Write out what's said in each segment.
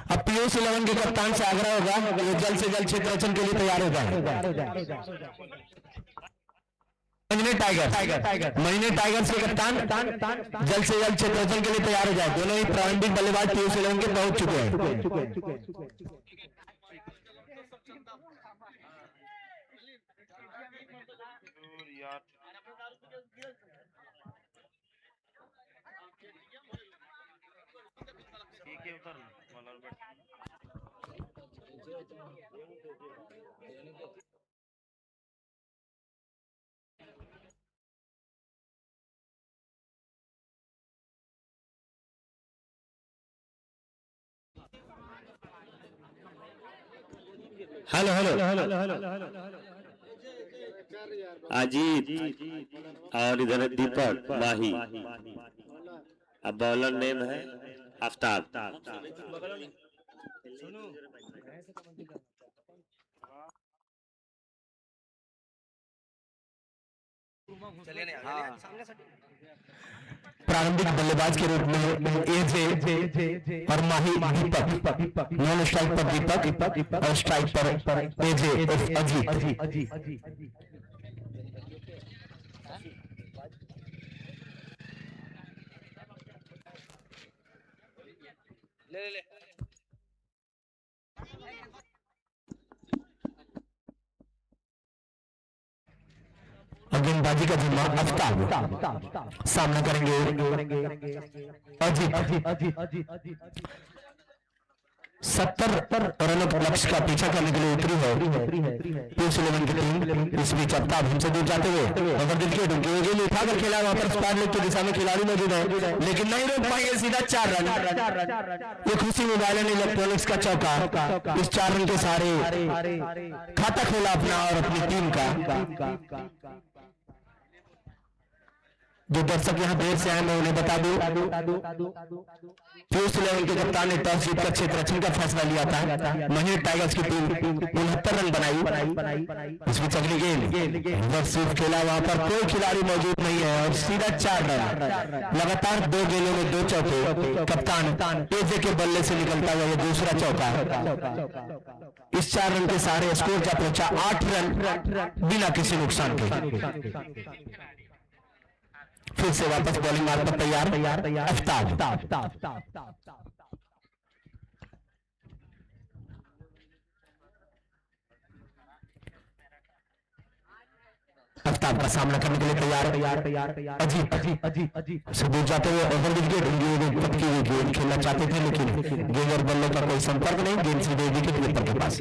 अब पीयूष 11 के कप्तान से आग्रह होगा कि जल्द से जल्द क्षेत्र रचन के लिए तैयार हो जाए। महीने टाइगर्स के कप्तान जल्द से जल्द क्षेत्र रचन के लिए तैयार हो जाए। दोनों ही प्रारंभिक बल्लेबाज पीयूष 11 के पहुंच चुके हैं। हेलो अजीत और इधर दीपक माही। अब बॉलर नेम है आफ्ताब। प्रारंभिक बल्लेबाज के रूप में एजे और माही दीपक, नॉन स्ट्राइक पर दीपक और स्ट्राइक पर एजे अजीत। गेंदबाजी का जिम्मा आफ्ताब। सामना करेंगे अजीत। 70 रनों के लक्ष्य का पीछा करने के लिए उतरी है पीयूष 11 की टीम। इस बीच आफ्ताब हमसे दूर जाते हुए अगर दिल के उठाकर खेला, वहां पर स्क्वाड लेग की दिशा में खिलाड़ी मौजूद है लेकिन नहीं रोक पाएंगे। सीधा 4 रन। ये खुशी मोबाइल एंड इलेक्ट्रॉनिक्स का चौका। इस 4 रन के सहारे खाता खोला अपना और अपनी टीम का। जो दर्शक यहाँ देर से आए मैं उन्हें बता दूं, पीयूष 11 के कप्तान ने टॉस जीतकर क्षेत्र रचन का फैसला लिया था। महीने टाइगर्स की टीम 69 रन बनाई। इस बीच अगली गेंद सिर्फ खेला, वहां पर कोई खिलाड़ी मौजूद नहीं है और सीधा 4 रन। लगातार 2 गेंदों में 2 चौके। कप्तान एजे के बल्ले से निकलता हुआ यह दूसरा चौका। इस 4 रन के सहारे स्कोर जा पहुंचा 8 रन बिना किसी नुकसान के। फिर से वापस बॉलिंग मार्ग पर तैयार आफ्ताब। आफ्ताब का सामना करने के लिए तैयार अजीत से दूर जाते हुए ओवर गेंद खेलना चाहते थे लेकिन गेंद और बल्ले का कोई संपर्क नहीं। गेंद सीधे विकेट कीपर के पास।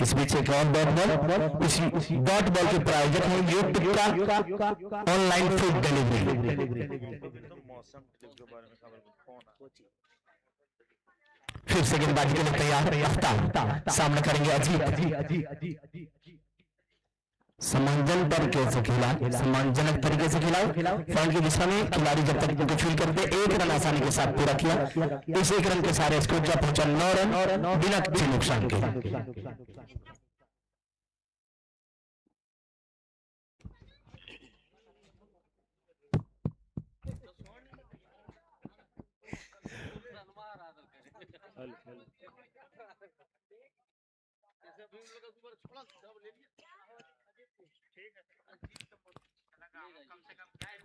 इस बीच एक और डॉट बॉल के प्रायोजक है यूट्यूब ऑनलाइन फूड डिलीवरी। फिर से गेंदबाजी के लिए तैयार आफ्ताब। सामना करेंगे अजीत। सम्मानजनक तरीके से खेला फ्रंट की दिशा में। खिलाड़ी जब तक उनको फील करते 1 रन आसानी के साथ पूरा किया। इस 1 रन के सारे स्कोर जा पहुंचा 9 रन बिना किसी नुकसान के।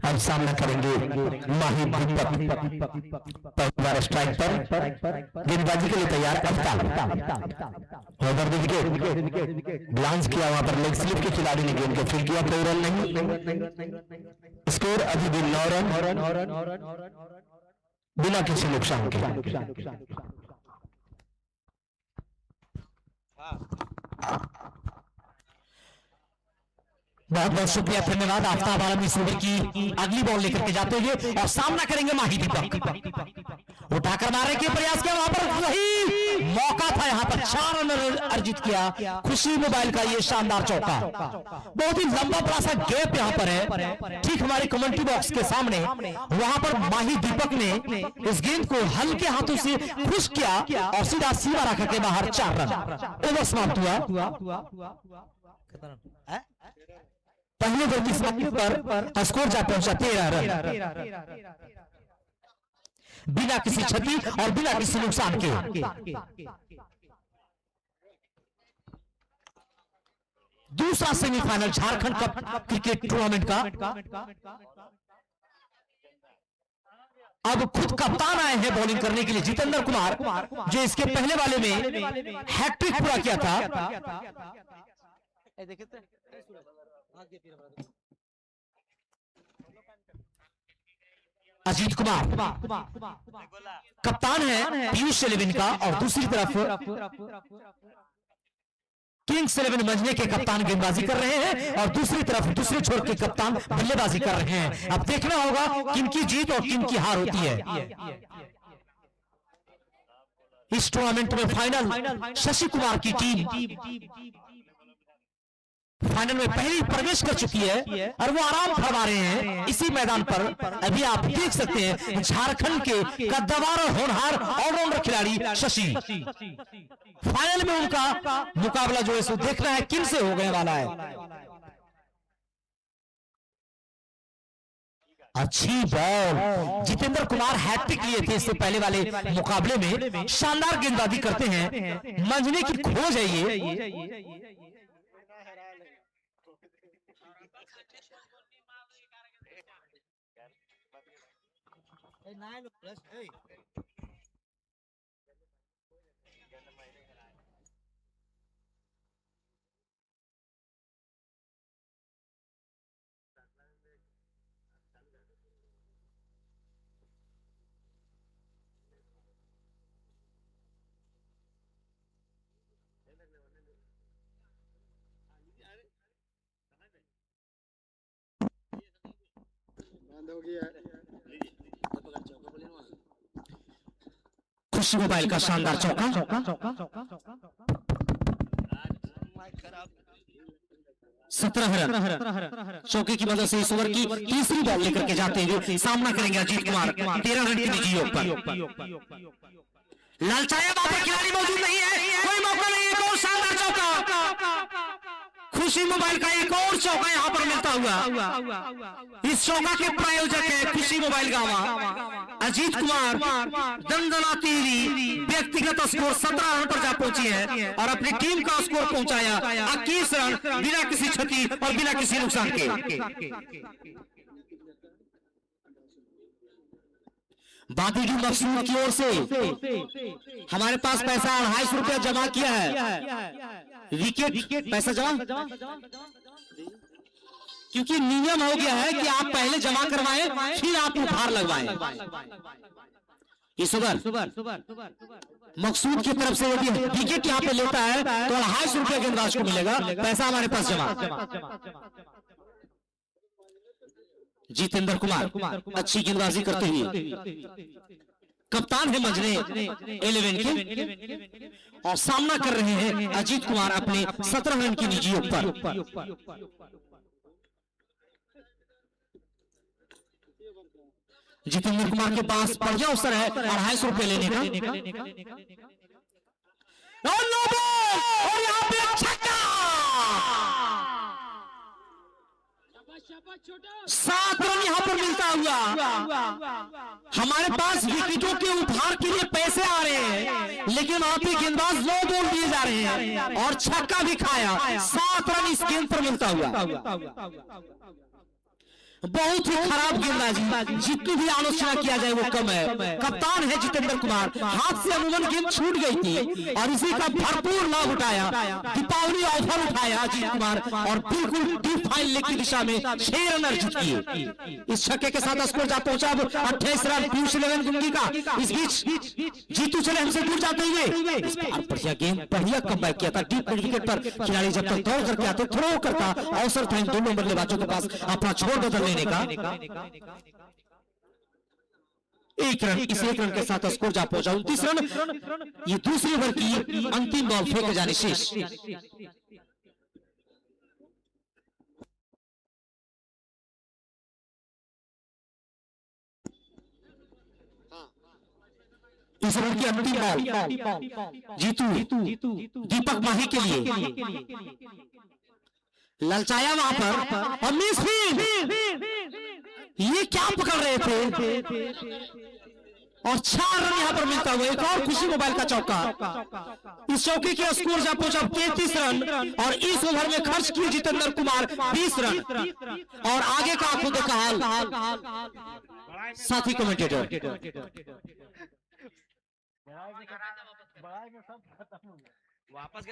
अब सामना करेंगे माही दीपक। पहली स्ट्राइक पर गेंदबाजी के लिए तैयार आफ्ताब। ओवर विकेट ग्लांस किया, वहां पर लेग स्लिप के खिलाड़ी ने गेंद को फील्ड किया। कोई रन नहीं। स्कोर अभी भी 9 रन बिना किसी नुकसान के। बहुत बहुत शुक्रिया, धन्यवाद। आफ्ताब आलमी सूबे की अगली बॉल लेकर के जाते हुए और सामना करेंगे माही दीपक। उठाकर मारने के प्रयास किया, वहां पर वही मौका था। यहाँ पर 4 रन अर्जित किया। खुशी मोबाइल का ये शानदार चौका। बहुत ही लंबा बड़ा सा गैप यहाँ पर है, ठीक हमारे कमेंट्री बॉक्स के सामने। वहां पर माही दीपक ने इस गेंद को हल्के हाथों से खुश किया और सीधा सीमा रखा के बाहर 4 रन। ओवर समाप्त हुआ। पहले गलती पर स्कोर जा पहुंचा 13 रन। बिना किसी क्षति और बिना किसी नुकसान के। दूसरा semifinal Jharkhand cup cricket tournament का। अब खुद कप्तान आए हैं बॉलिंग करने के लिए जितेंद्र कुमार, जो इसके पहले वाले में हैट्रिक पूरा किया था। अजीत कुमार कप्तान है पीयूष 11 का, और दूसरी तरफ किंग्स 11 मंझले के कप्तान गेंदबाजी कर रहे हैं, और दूसरी तरफ दूसरे छोर के कप्तान बल्लेबाजी कर रहे हैं। अब देखना होगा किनकी जीत और किनकी हार होती है। इस टूर्नामेंट में फाइनल शशि कुमार की टीम फाइनल में पहले ही प्रवेश कर चुकी है, और वो आराम फरमा रहे हैं इसी मैदान पर। अभी आप देख सकते हैं झारखंड के कद्दावर और होनहार ऑलराउंडर खिलाड़ी शशि। फाइनल में उनका मुकाबला जो है सो देखना है किन से हो गए वाला है। अच्छी बॉल, जितेंद्र कुमार हैट्रिक लिए थे इससे पहले वाले मुकाबले में। शानदार गेंदबाजी करते हैं, मंझने की खोज है ये। खुशी मोबाइल का शानदार चौका। 17 रन चौके की मदद से इस ओवर की तीसरी बॉल लेकर के जाते हुए सामना करेंगे अजीत कुमार 13 रन के निजी योग पर। लालचाया बाबा खिलाड़ी मौजूद नहीं है, कोई मौका नहीं। एक और शानदार चौका, खुशी मोबाइल का एक और चौका यहां पर मिलता हुआ। इस चौका के प्रायोजक है खुशी मोबाइल गावा। अजीत कुमार दंदनाती हुई व्यक्तिगत स्कोर 17 रन पर जा पहुंची है, और अपनी टीम का स्कोर पहुंचाया 21 रन बिना किसी क्षति और बिना किसी नुकसान के। बादीगी मकसूद की ओर से हमारे पास पैसा 250 रुपया जमा किया है। विकेट पैसा जमा, क्योंकि नियम हो गया है कि आप पहले जमा करवाएं फिर आप उपहार लगवाएं। इस ओवर मकसूद की तरफ से यदि विकेट यहाँ पे लेता है तो 250 रुपया गेंदबाज को मिलेगा, पैसा हमारे पास जमा। जितेंद्र कुमार अच्छी गेंदबाजी करते हुए कप्तान है मंझले 11 के, और सामना कर रहे हैं अजीत कुमार अपने 17 रन की निजी योग पर। जितेंद्र कुमार के पास बढ़िया अवसर है 250 रुपए लेने का। और यहाँ पे छक्का, 7 रन यहाँ पर मिलता हुआ। हमारे पास विकेटों के उपहार के लिए पैसे आ रहे हैं, लेकिन वहां पे गेंदबाज 9 बॉल दिए जा रहे हैं, और छक्का भी खाया। 7 रन इस गेंद पर मिलता हुआ। बहुत ही खराब गेंदबाजी, जितनी भी आलोचना किया जाए वो कम है। कप्तान है जितेंद्र कुमार, हाथ से अमूमन गेंद छूट गई थी, और इसी का भरपूर लाभ उठाया। दीपावली ऑफर उठाया अजीत कुमार, और बिल्कुल डीप फाइन लेग की दिशा में 6 रन अर्जित किए। इस छक्के के साथ स्कोर जा पहुंचा 28 रन पीयूष 11 गुंगी का। इस बीच जीतू चले हमसे दूर जाते हुए, बढ़िया गेंद, बढ़िया कमबैक किया था। डीप मिड विकेट पर खिलाड़ी जब तक दौड़ करके आते थ्रो करता, अवसर था इन दोनों बल्लेबाजों के पास अपना छोड़ बदलने का। 1 रन, इस 1 रन के साथ स्कोर जा पहुंचा 29 रन। ये दूसरी ओवर की अंतिम बॉल फेंके जाने शेष। इस ओवर की अंतिम बॉल जीतू दीपक माही के लिए। ललचाया वहां पर, और मिस फील्ड। ये क्या पकड़ रहे थे? और 4 रन यहां पर मिलता हुआ एक और खुशी मोबाइल का चौका। इस चौके के स्कोर जब पहुंचा 33 रन और इस ओवर में खर्च किए जितेंद्र कुमार 20 रन। और आगे का आपको देखा हाल साथी कमेंटेटर वापस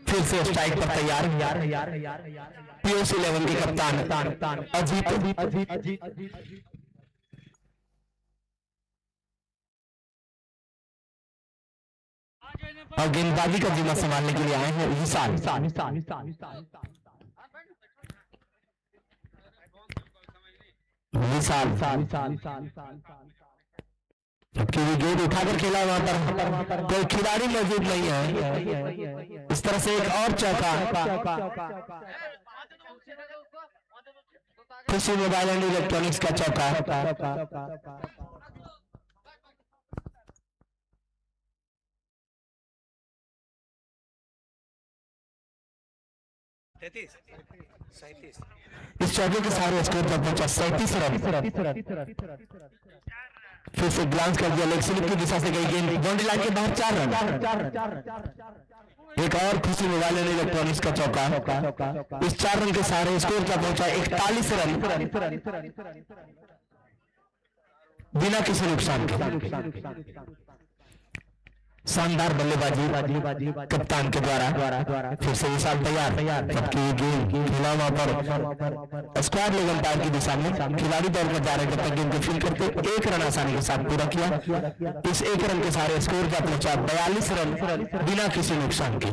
फिर से स्ट्राइक पर तैयार पीओसी 11 के कप्तान अजीत और गेंदबाजी का जिम्मा संभालने के लिए आए हैं विशाल। जबकि विकेट उठाकर खेला वहां पर कोई खिलाड़ी मौजूद नहीं है। इस तरह से एक और चौका खुशी मोबाइल एंड इलेक्ट्रॉनिक्स का चौका। इस चौके के सारे स्कोर पर पहुंचा 37 रन। फिर से ग्लांस कर दिया, लेग स्लिप की दिशा से गई गेंद बाउंड्री लाइन के बाहर 4 रन। एक और खुशी मोबाइल एंड इलेक्ट्रॉनिक्स का चौका। इस 4 रन के सारे स्कोर पर पहुंचा 41 रन बिना किसी नुकसान के। शानदार बल्लेबाजी कप्तान के द्वारा। फिर से विशाल तैयार, जबकि गेंद खेला वहां पर स्क्वायर लेग अंपायर की दिशा में खिलाड़ी दौड़ कर जा रहे जब तक गेंद को फील करते 1 रन आसानी के साथ पूरा किया। इस 1 रन के सारे स्कोर का पहुंचा 42 रन बिना किसी नुकसान के।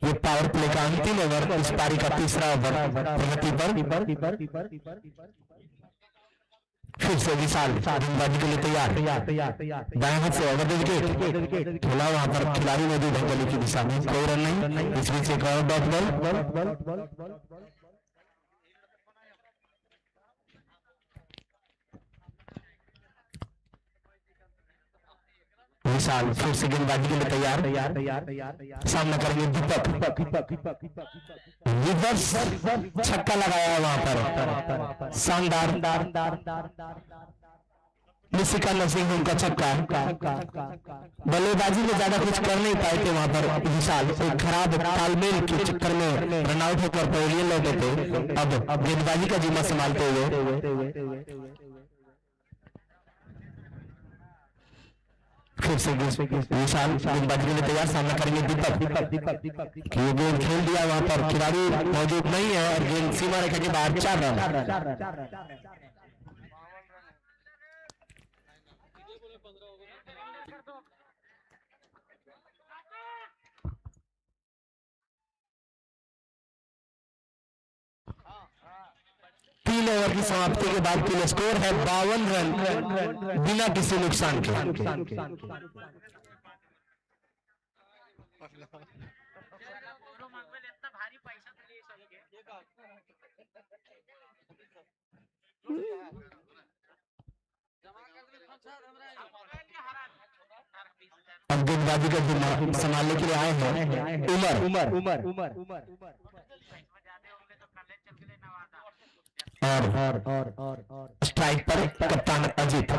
ये पावर प्ले का अंतिम ओवर, इस पारी का तीसरा ओवर प्रगति पर। फिर से विशाल गेंदबाजी के लिए तैयार, दाएं हाथ से ओवर द विकेट खेला वहां पर खिलाड़ी मौजूद है गली की दिशा में, कोई रन नहीं। इस बीच एक और डॉट बॉल। विशाल फिर से गेंदबाजी के लिए तैयार, सामना करेंगे दीपक। रिवर्स छक्का लगाया वहां पर, शानदार। निशिका नरसिंह उनका छक्का। बल्लेबाजी में ज्यादा कुछ कर नहीं पाए थे वहां पर विशाल, एक खराब तालमेल के चक्कर में रनआउट होकर पवेलियन लौटे थे। अब गेंदबाजी का जिम्मा संभालते हुए फिर से विशाल गेंदबाजी के लिए तैयार, सामना करेंगे दीपक। ये गेंद खेल दिया वहां पर, खिलाड़ी मौजूद नहीं है और गेंद सीमा रेखा के बाहर 4 रन। तीन ओवर की समाप्ति के बाद कुल स्कोर है 52 रन बिना किसी नुकसान के। अब गेंदबाजी का जिम्मा संभालने के लिए आए हैं उमर और स्ट्राइक पर कप्तान अजीत।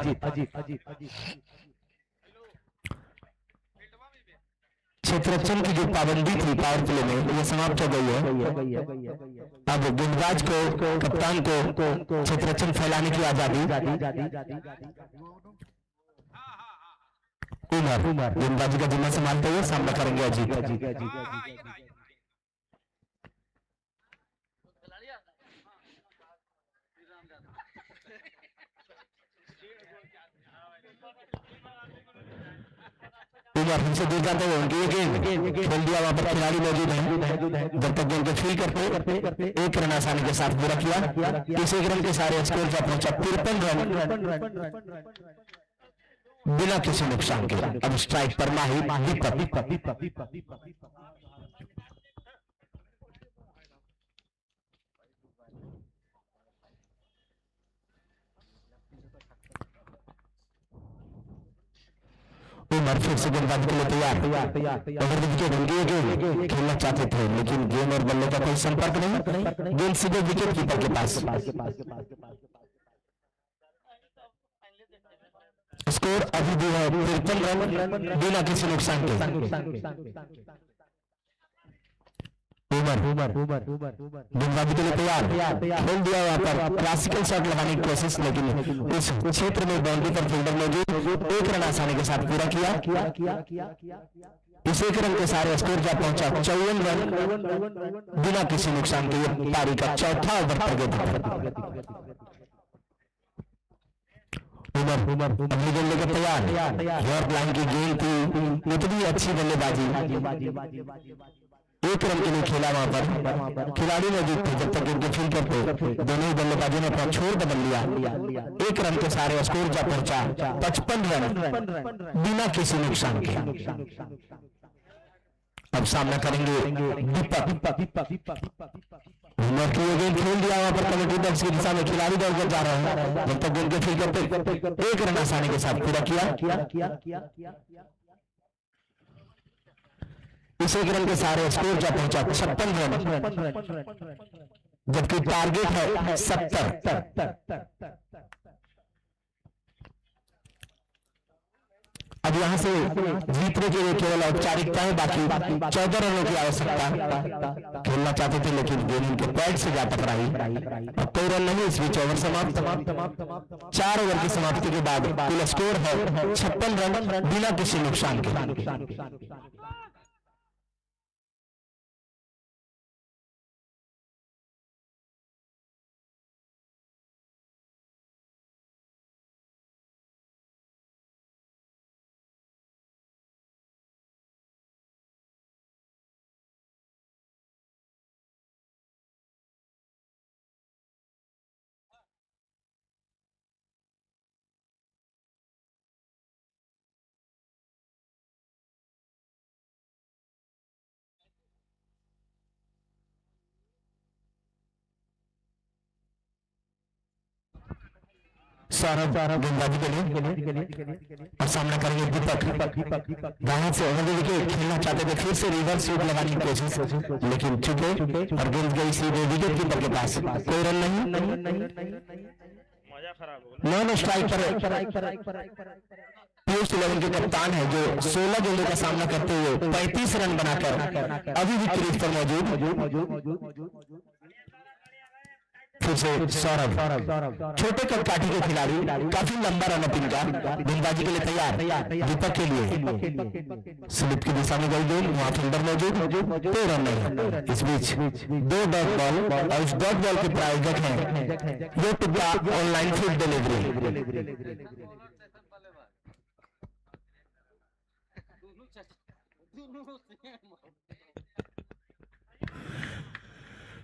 क्षेत्ररक्षण की जो पाबंदी थी पावर प्ले में, ये समाप्त हो गई है। अब गेंदबाज को, कप्तान को क्षेत्ररक्षण फैलाने की आजादी। उमर गेंदबाजी का जिम्मा संभालते हुए सामना करेंगे अजीत। उमर हमसे दूर जाते हुए उनकी गेंद खेल दिया, वहां पर खिलाड़ी मौजूद है। जब तक गेंद को फील करते 1 रन आसानी के साथ पूरा किया। इस 1 रन के सारे स्कोर पर पहुंचा 53 रन बिना किसी नुकसान के। अब स्ट्राइक पर माही दीपक। उमर फिर से गेंदबाजी के लिए तैयार। अगर विकेट उनके खेलना चाहते थे लेकिन गेंद और बल्ले का कोई संपर्क नहीं, गेंद सीधे विकेट कीपर के पास। स्कोर अभी भी है 53 रन बिना किसी नुकसान के। उमर गेंदबाजी के लिए तैयार, खेल दिया वहां पर क्लासिकल शॉट लगाने की कोशिश, लेकिन इस क्षेत्र में बाउंड्री पर फील्डर मौजूद, एक रन आसानी के साथ पूरा किया। इस एक रन के सारे स्कोर जा पहुंचा 54 रन बिना किसी नुकसान के। ये पारी का चौथा ओवर प्रगति। उमर अगली गेंद लेकर तैयार, यॉर्क लाइन की गेंद थी, इतनी अच्छी बल्लेबाजी, एक रन के लिए खेला वहां पर, खिलाड़ी मौजूद थे जब तक इनके फील्ड करते, दोनों ही बल्लेबाजों ने अपना छोर बदल लिया। एक रन के सारे स्कोर जा पहुंचा 55 रन बिना किसी नुकसान के। अब सामना करेंगे दीपक। उमर की गेंद खेल दिया वहां पर कमेटी बॉक्स की दिशा में, खिलाड़ी दौड़कर जा रहे हैं जब तक उनके फील्ड करते, एक रन आसानी के साथ पूरा किया। इस एक रन के सारे स्कोर जा पहुंचा 56 रन, जबकि टारगेट है 70। अब यहां से जीतने के लिए केवल औपचारिकता है, बाकी 14 रनों की आवश्यकता। खेलना चाहते थे लेकिन गेंद उनके पैड से जा टकराई। अब कोई रन नहीं, इस बीच ओवर समाप्त। 4 ओवर की समाप्ति के बाद कुल स्कोर है 56 रन बिना किसी नुकसान के। सौरभ गेंदबाजी के लिए और सामना करेंगे दीपक। दाहिने से ओवर विकेट खेलना चाहते थे, फिर से रिवर्स स्वीप लगाने की कोशिश लेकिन चुके और गेंद गई सीधे विकेट कीपर के पास। कोई रन नहीं, नॉन स्ट्राइक पर पीयूष 11 के कप्तान है जो 16 गेंदों का सामना करते हुए 35 रन बनाकर अभी भी क्रीज पर मौजूद। फिर से सौरभ, छोटे कदकाठी के खिलाड़ी, काफी लंबा रन अप इनका, गेंदबाजी के लिए तैयार। दीपक के लिए स्लिप की दिशा में गई गेंद, वहां फील्डर मौजूद, 2 रन नहीं। इस बीच 2 डॉट बॉल और इस डॉट बॉल के प्रायोजक हैं ये टुकड़ा ऑनलाइन फूड डिलीवरी।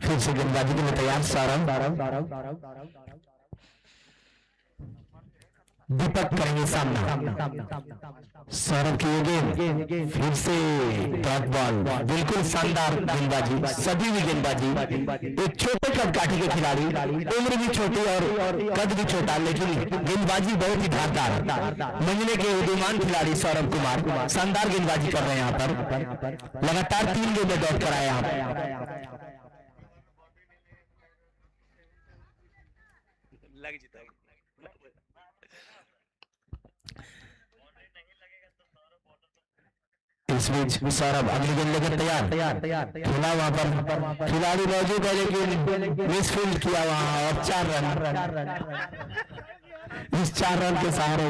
फिर से गेंदबाजी के लिए तैयार सौरभ। दीपक करेंगे सामना। सौरभ की गेंद, फिर से डॉट बॉल, बिल्कुल शानदार गेंदबाजी, सभी भी गेंदबाजी। एक छोटे कदकाठी के खिलाड़ी, उम्र भी छोटी और कद भी छोटा, लेकिन गेंदबाजी बहुत ही धारदार। महीने के उदीयमान खिलाड़ी सौरभ कुमार शानदार गेंदबाजी कर रहे हैं यहाँ पर, लगातार 3 गेंदें डॉट कराए यहाँ पर। इस बीच सौरभ अगली गेंद लेकर तैयार, खेला वहां पर खिलाड़ी मौजूद है लेकिन मिसफील्ड किया वहां और 4 रन। इस 4 रन के सहारे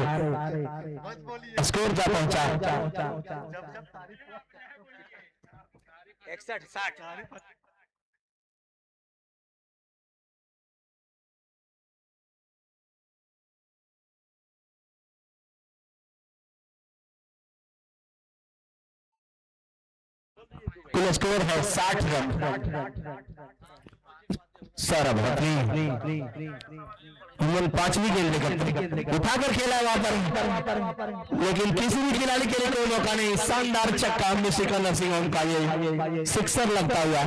स्कोर जा पहुंचा 61-60। कुल स्कोर है 60 रन। सौरभ अपनी 5वीं गेंद लेकर उठाकर खेला वहां पर, लेकिन किसी भी खिलाड़ी के लिए कोई मौका नहीं। शानदार चक्का मुशिका नरसिंह का ये सिक्सर लगता हुआ।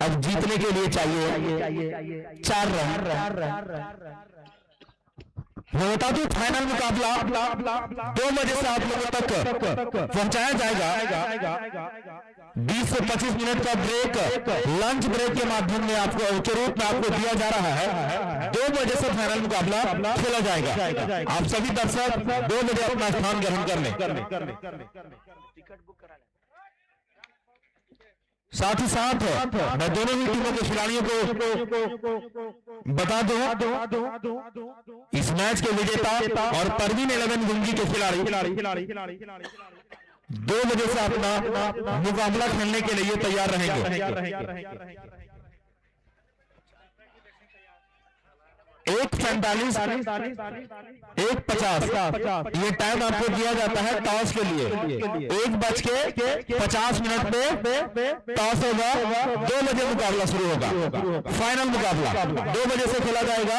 अब जीतने के लिए चाहिए 4 रन। मैं बता दूं फाइनल मुकाबला 2 बजे से आप लोगों तक पहुंचाया जाएगा। 20 से 25 मिनट का ब्रेक लंच ब्रेक के माध्यम में आपको के रूप में आपको दिया जा रहा है। 2 बजे से फाइनल मुकाबला खेला जाएगा। आप सभी दर्शक 2 बजे अपना स्थान ग्रहण कर लें। साथ ही साथ मैं दोनों ही टीमों के खिलाड़ियों को बता दूं इस मैच के विजेता और परवीन 11 गुंजी के खिलाड़ी 2 बजे से अपना मुकाबला खेलने के लिए तैयार रहेंगे। 1:45 1:50 ये टाइम आपको दिया जाता है टॉस के लिए। 1:50 में टॉस होगा। 2 बजे मुकाबला शुरू होगा। फाइनल मुकाबला 2 बजे से खेला जाएगा।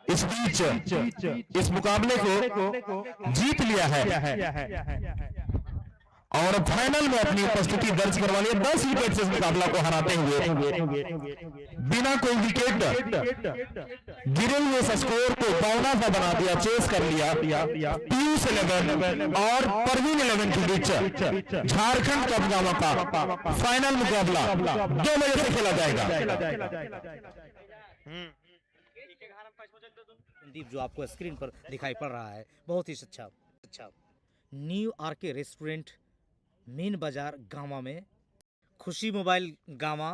इस बीच इस मुकाबले को जीत लिया है और फाइनल में अपनी उपस्थिति दर्ज करवा लिया। 10 विकेट से इस मुकाबला को हराते हुए बिना कोई विकेट गिरे हुए स्कोर को 52 सा बना दिया, चेस कर लिया। पीयूष 11 और परवीन 11 के बीच झारखंड कप गांव का फाइनल मुकाबला 2 बजे से खेला जाएगा। दीप जो आपको स्क्रीन पर दिखाई पड़ रहा है बहुत ही अच्छा न्यू आरके रेस्टोरेंट मेन बाजार गांवा में खुशी मोबाइल गांवा